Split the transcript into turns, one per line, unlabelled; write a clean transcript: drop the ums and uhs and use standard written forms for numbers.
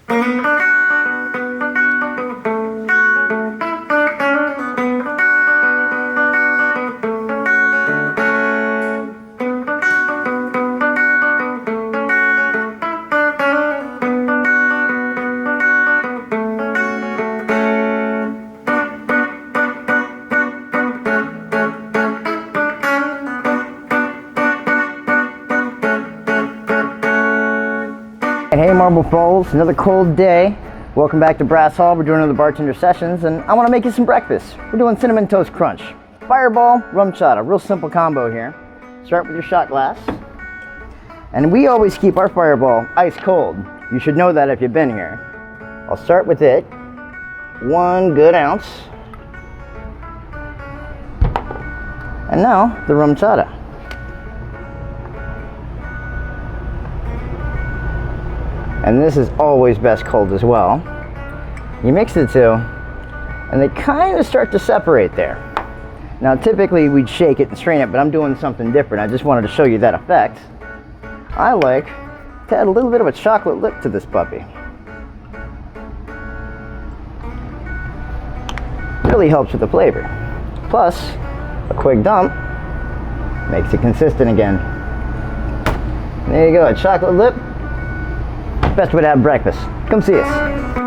Hey Marble Falls, another cold day. Welcome back to Brass Hall. We're doing another bartender sessions and I want to make you some breakfast. We're doing Cinnamon Toast Crunch. Fireball, Rum Chata, real simple combo here. Start with your shot glass. And we always keep our Fireball ice cold. You should know that if you've been here. I'll start with it. 1 good ounce. And now the Rum Chata. And this is always best cold as well. You mix the two, and they kind of start to separate there. Now typically we'd shake it and strain it, but I'm doing something different. I just wanted to show you that effect. I like to add a little bit of a chocolate lip to this puppy. Really helps with the flavor. Plus, a quick dump makes it consistent again. There you go, a chocolate lip. Best way to have breakfast. Come see us.